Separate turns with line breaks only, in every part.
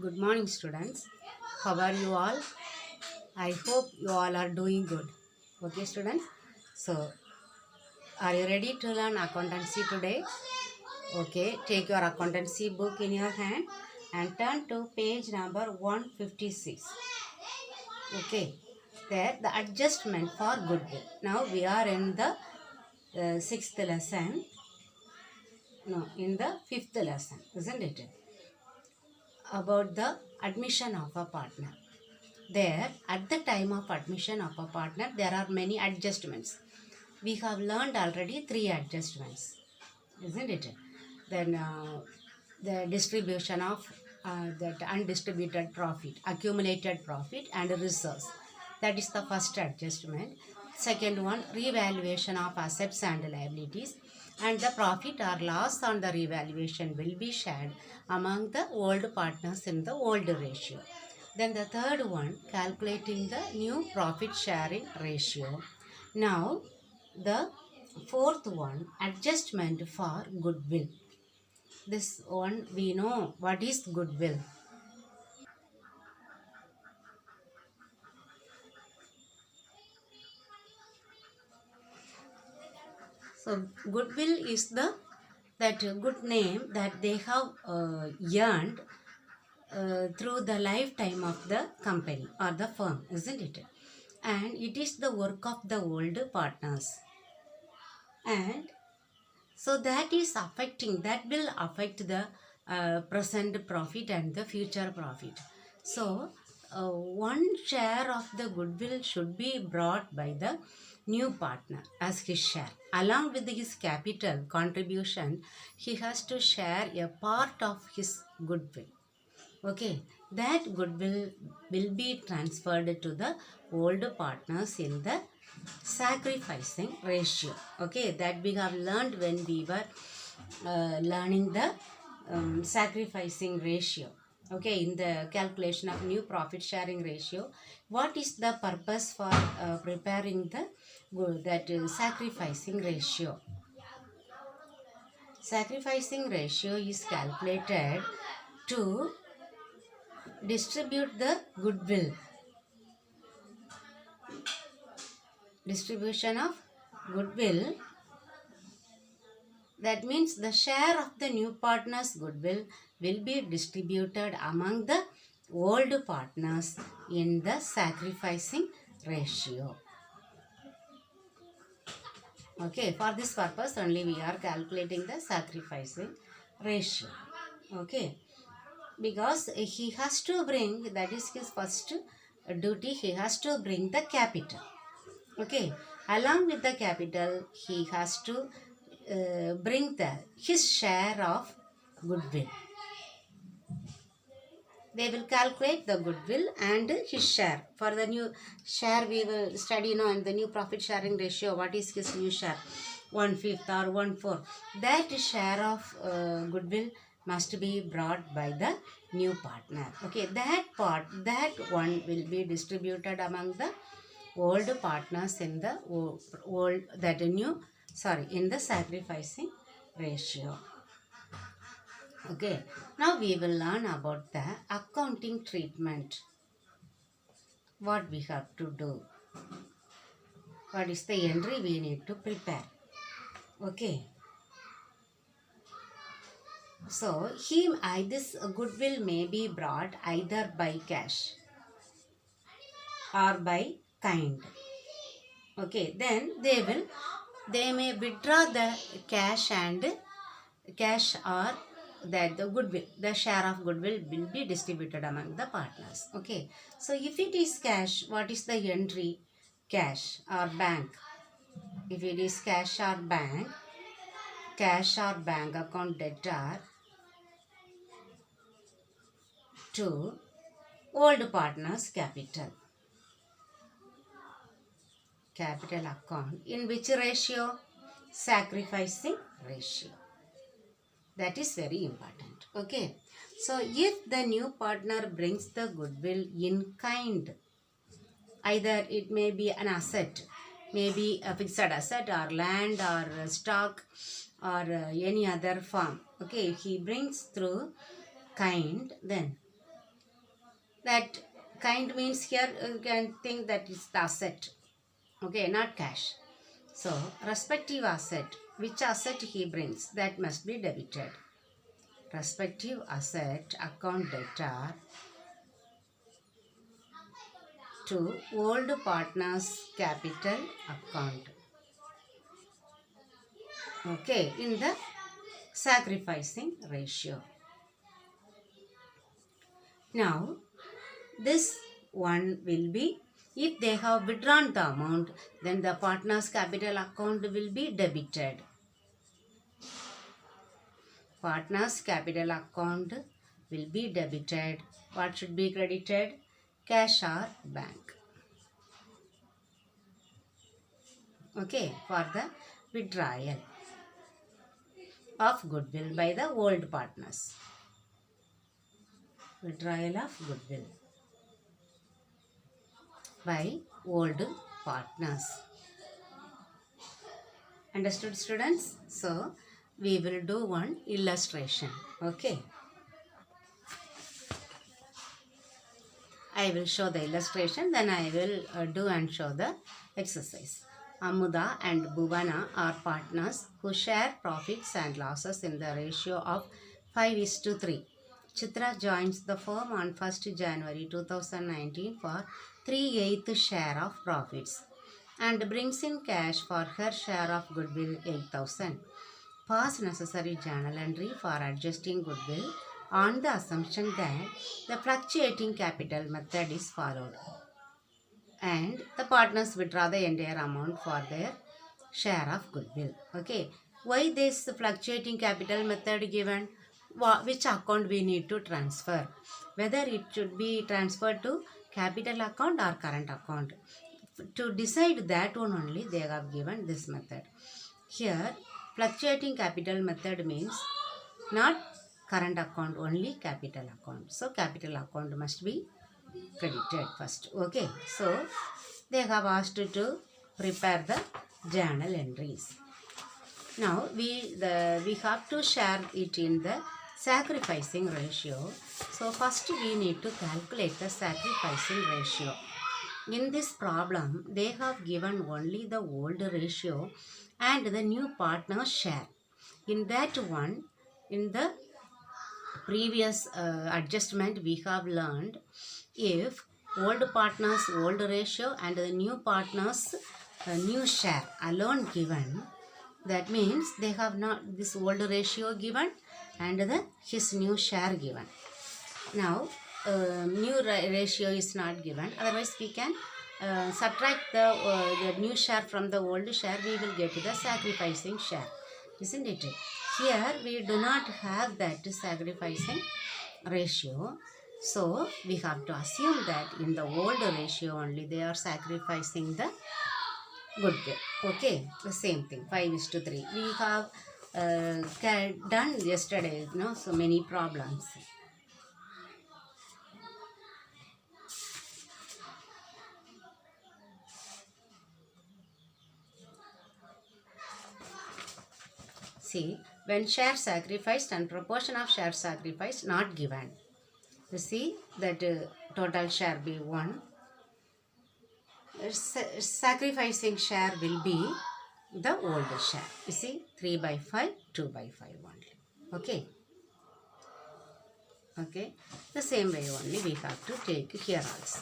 Good morning, students. How are you all? I hope you all are doing good. Okay, students. So, are you ready to learn accountancy today? Okay, take your accountancy book in your hand and turn to page number 156. Okay, there the adjustment for goodwill. Now we are in the sixth lesson. No, in the fifth lesson, isn't it? About the admission of a partner. There, at the time of admission of a partner, there are many adjustments. We have learned already 3 adjustments, isn't it? Then the distribution of that undistributed profit, accumulated profit and reserves. That is the first adjustment. Second one, revaluation of assets and liabilities, and the profit or loss on the revaluation will be shared among the old partners in the old ratio. Then the third one, calculating the new profit sharing ratio. Now the fourth one, adjustment for goodwill. This one we know what is goodwill. So goodwill is that good name that they have earned through the lifetime of the company or the firm, isn't it? And it is the work of the old partners. And so that will affect the present profit and the future profit. So one share of the goodwill should be brought by the new partner as his share. Along with his capital contribution, he has to share a part of his goodwill. Okay, that goodwill will be transferred to the old partners in the sacrificing ratio. Okay, that we have learned when we were learning the sacrificing ratio. Okay, in the calculation of new profit sharing ratio, what is the purpose for preparing the sacrificing ratio? Sacrificing ratio is calculated to distribute the goodwill. Distribution of goodwill, that means the share of the new partner's goodwill will be distributed among the old partners in the sacrificing ratio. Okay, for this purpose only we are calculating the sacrificing ratio. Okay, because he has to bring, that is his first duty, he has to bring the capital. Okay, along with the capital he has to bring his share of goodwill. They will calculate the goodwill and his share. For the new share we will study now in the new profit sharing ratio. What is his new share? 1/5 or 1/4. That share of goodwill must be brought by the new partner. Okay, that one will be distributed among the old partners in the in the sacrificing ratio. Okay, now we will learn about the accounting treatment. What we have to do, what is the entry we need to prepare. Okay, so this goodwill may be brought either by cash or by kind. Okay, then they may withdraw the cash or that the goodwill, the share of goodwill will be distributed among the partners. Okay, so if it is cash, what is the entry? Cash or bank. If it is cash or bank account debtor to old partners capital account, in which ratio? Sacrificing ratio. That is very important. Okay, so if the new partner brings the goodwill in kind, either it may be an asset, maybe a fixed asset or land or stock or any other form. Okay, he brings through kind, then That kind means here you can think that it's the asset. Okay, not cash. So, respective asset, which asset he brings, that must be debited. Respective asset account debtor to old partner's capital account. Okay, in the sacrificing ratio. Now, this one will be, if they have withdrawn the amount, then the partner's capital account will be debited. Partner's capital account will be debited. What should be credited? Cash or bank. Okay, for the withdrawal of goodwill by the old partners. Withdrawal of goodwill by old partners. Understood, students? So, we will do one illustration. Okay. I will show the illustration, then I will do and show the exercise. Amuda and Bhuvana are partners who share profits and losses in the ratio of 5:3. Chitra joins the firm on 1st January 2019 for 3/8 share of profits and brings in cash for her share of goodwill 8,000. Pass necessary journal entry for adjusting goodwill on the assumption that the fluctuating capital method is followed and the partners withdraw the entire amount for their share of goodwill. Okay, why this fluctuating capital method given? Which account we need to transfer, whether it should be transferred to capital account or current account. To decide that one only, they have given this method. Here, fluctuating capital method means not current account, only capital account. So, capital account must be credited first. Okay, so they have asked to prepare the journal entries. Now, we have to share it in the sacrificing ratio. So, first we need to calculate the sacrificing ratio. In this problem, they have given only the old ratio and the new partner's share. In that one, in the previous adjustment, we have learned if old partner's old ratio and the new partner's new share alone given, that means they have not this old ratio given and his new share given. Now, new ratio is not given, otherwise we can subtract the new share from the old share, we will get the sacrificing share, isn't it? Here we do not have that sacrificing ratio, so we have to assume that in the old ratio only they are sacrificing the goodwill. Okay, the same thing, 5:3. We have done yesterday, so many problems. See, when share sacrificed and proportion of share sacrificed not given. You see that total share be 1. Sacrificing share will be the old share. You see, 3/5, 2/5 only. Okay. Okay. The same way only we have to take here also.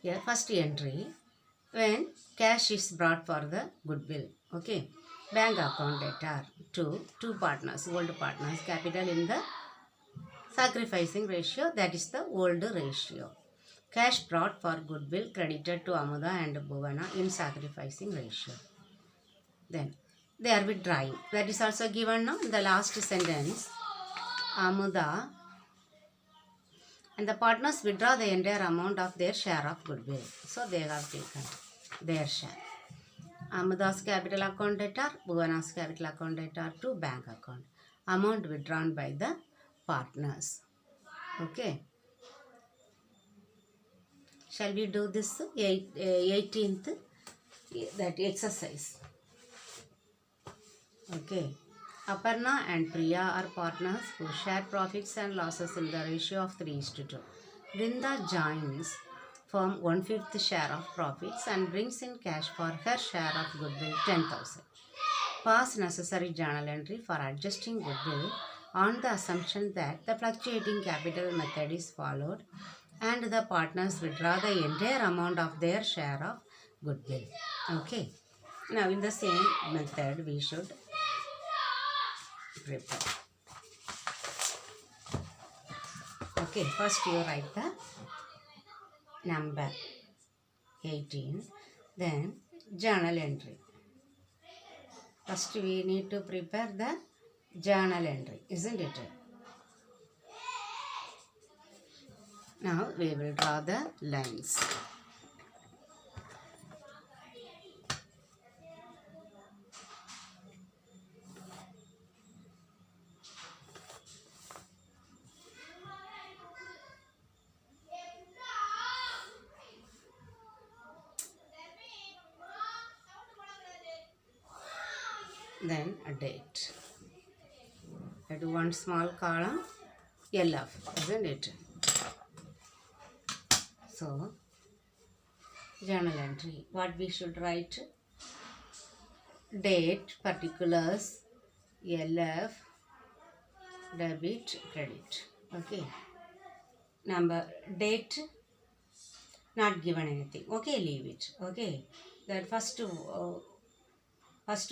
Here, first entry, when cash is brought for the goodwill. Okay. Bank account debtor to two partners, old partners, capital in the sacrificing ratio, that is the old ratio. Cash brought for goodwill credited to Amuda and Bhuvana in sacrificing ratio. Then they are withdrawing. That is also given now in the last sentence. Amuda and the partners withdraw the entire amount of their share of goodwill. So they have taken their share. Amuda's capital account debtor, Bhuvana's capital account debtor to bank account. Amount withdrawn by the partners. Okay. Shall we do this 18th, that exercise? Okay. Aparna and Priya are partners who share profits and losses in the ratio of 3:2. Brinda joins firm 1/5 share of profits and brings in cash for her share of goodwill 10,000. Pass necessary journal entry for adjusting goodwill on the assumption that the fluctuating capital method is followed and the partners withdraw the entire amount of their share of goodwill. Okay. Now in the same method we should prepare. Okay, first you write the number 18, then journal entry. First we need to prepare the journal entry, isn't it? Now we will draw the lines. Then a date. I do one small column, LF, isn't it? So, journal entry. What we should write? Date, particulars, LF, debit, credit. Okay. Number, date, not given anything. Okay, leave it. Okay. That first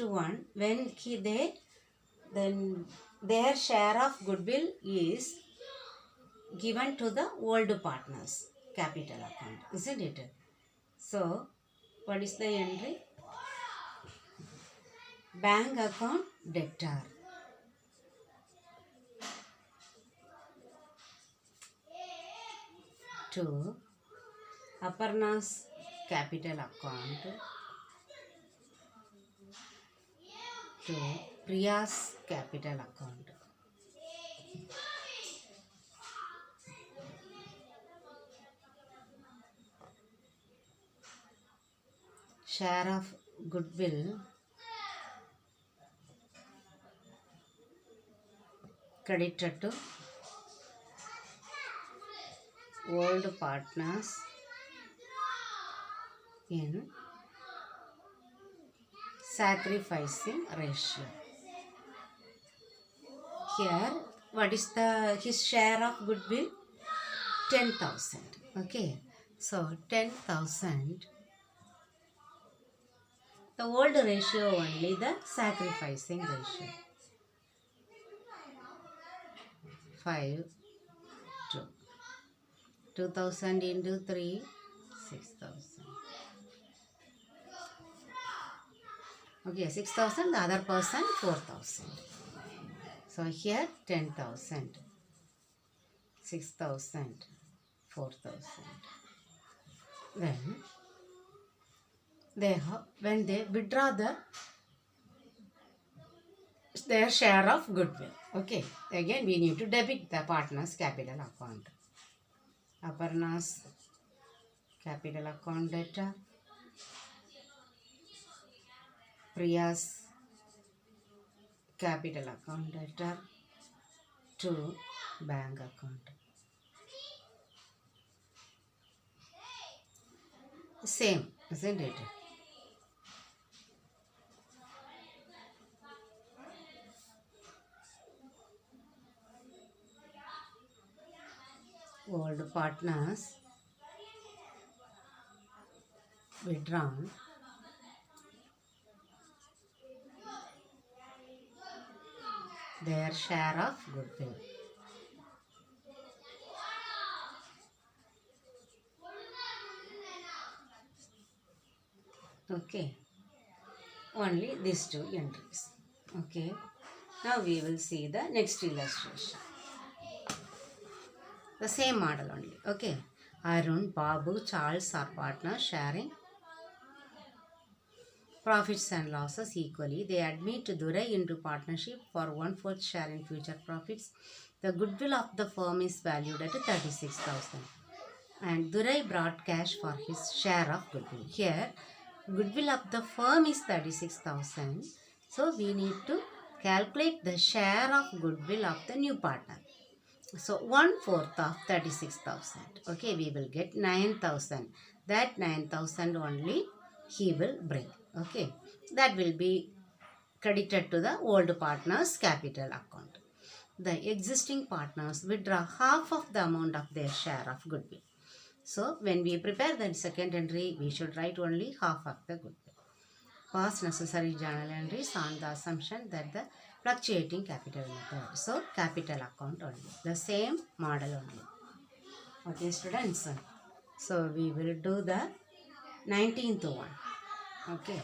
one, when then their share of goodwill is given to the old partners capital account, isn't it? So what is the entry? Bank account debtor. To Aparna's capital account to Priya's capital account. Share of goodwill credited to old partners in sacrificing ratio. Here, what is his share of goodwill? 10,000. Okay, so 10,000. The old ratio only, the sacrificing ratio. 5, 2. 2,000 into 3, 6,000. Okay, 6,000, the other person 4,000. So here 10,000, 6,000, 4,000. Then when they withdraw their share of goodwill. Okay, again we need to debit the partner's capital account. Aparna's capital account debtor, Priya's capital account debtor to bank account. Same, isn't it? Old partners withdrawn their share of goodwill. Okay, only these two entries. Okay, now we will see the next illustration. The same model only. Okay, Arun, Babu, Charles are partners sharing profits and losses equally. They admit Durai into partnership for 1/4 share in future profits. The goodwill of the firm is valued at 36,000 and Durai brought cash for his share of goodwill. Here, goodwill of the firm is 36,000. So we need to calculate the share of goodwill of the new partner. So 1/4 of 36,000. Okay, we will get 9,000. That 9,000 only he will bring. Okay, that will be credited to the old partner's capital account. The existing partners withdraw half of the amount of their share of goodwill. So when we prepare the second entry, we should write only half of the goodwill. Pass necessary journal entries on the assumption that the fluctuating capital method. So capital account only. The same model only. Okay, students. So we will do the 19th one. Okay.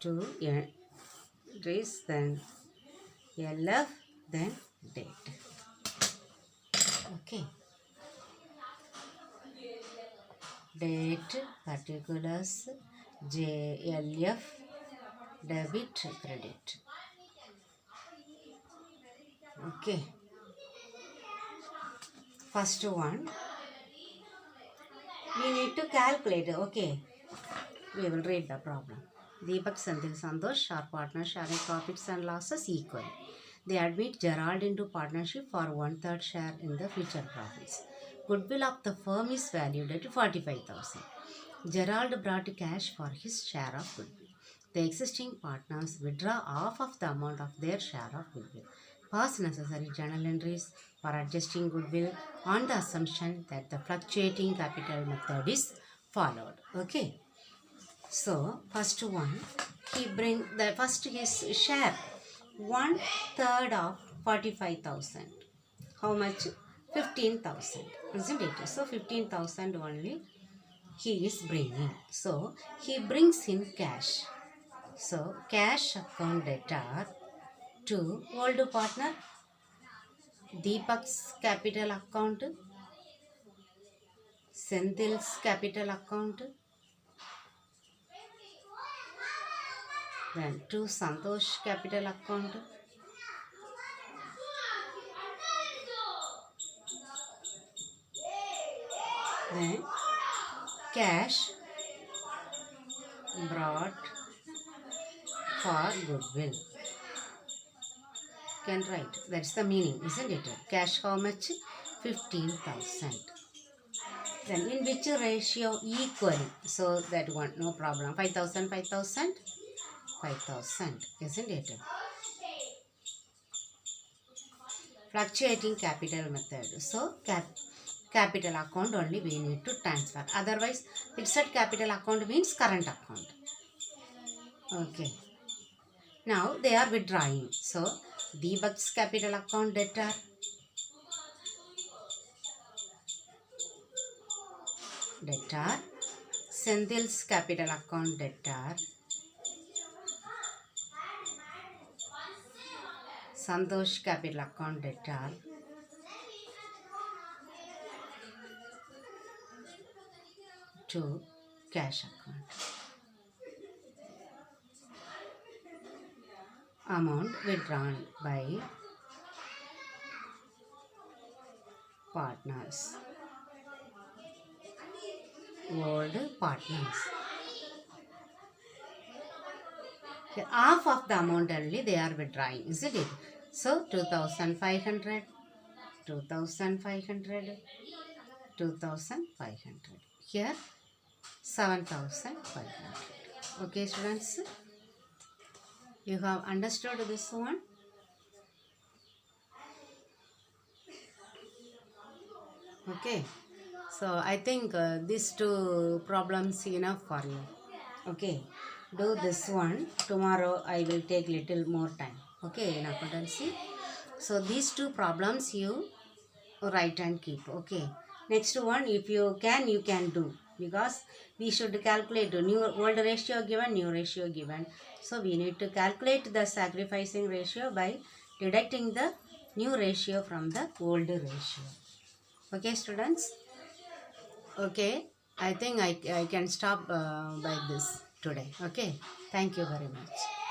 To entries, then LF, then date. Okay. Date, particulars, JLF, debit, credit. Okay. First one, we need to calculate. Okay. We will read the problem. Deepak, Sandil, Santosh are partners sharing profits and losses equally. They admit Gerald into partnership for 1/3 share in the future profits. Goodwill of the firm is valued at 45,000. Gerald brought cash for his share of goodwill. The existing partners withdraw half of the amount of their share of goodwill. Pass necessary journal entries for adjusting goodwill on the assumption that the fluctuating capital method is followed. Okay. So first one, he bring the first his share 1/3 of 45,000. How much? 15,000, isn't it? So 15,000 only he is bringing. So he brings in cash. So cash account debtor to old partner, Deepak's capital account, Senthil's capital account, then to Santosh capital account, then cash brought for goodwill. Can write. That's the meaning, isn't it? Cash how much? 15,000. Then in which ratio? Equally. So that one, no problem. 5,000, 5,000, 5,000, isn't it? Fluctuating capital method. So capital account only we need to transfer. Otherwise, fixed capital account means current account. Okay. Now they are withdrawing. So Deepak's capital account debtor, Senthil's capital account debtor, Santosh capital account debtor, to cash account. Amount withdrawn by partners, old partners. Half of the amount only they are withdrawing, isn't it? So 2,500, 2,500, 2,500. Here 7,500. Okay, students, you have understood this one? Okay, so I think these two problems enough for you. Okay, do this one. Tomorrow I will take little more time. Okay, in accountancy. So these two problems you write and keep. Okay, next one, if you can do, because we should calculate new old ratio given, new ratio given. So we need to calculate the sacrificing ratio by deducting the new ratio from the old ratio. Okay, students? Okay, I think I can stop by this today. Okay, thank you very much.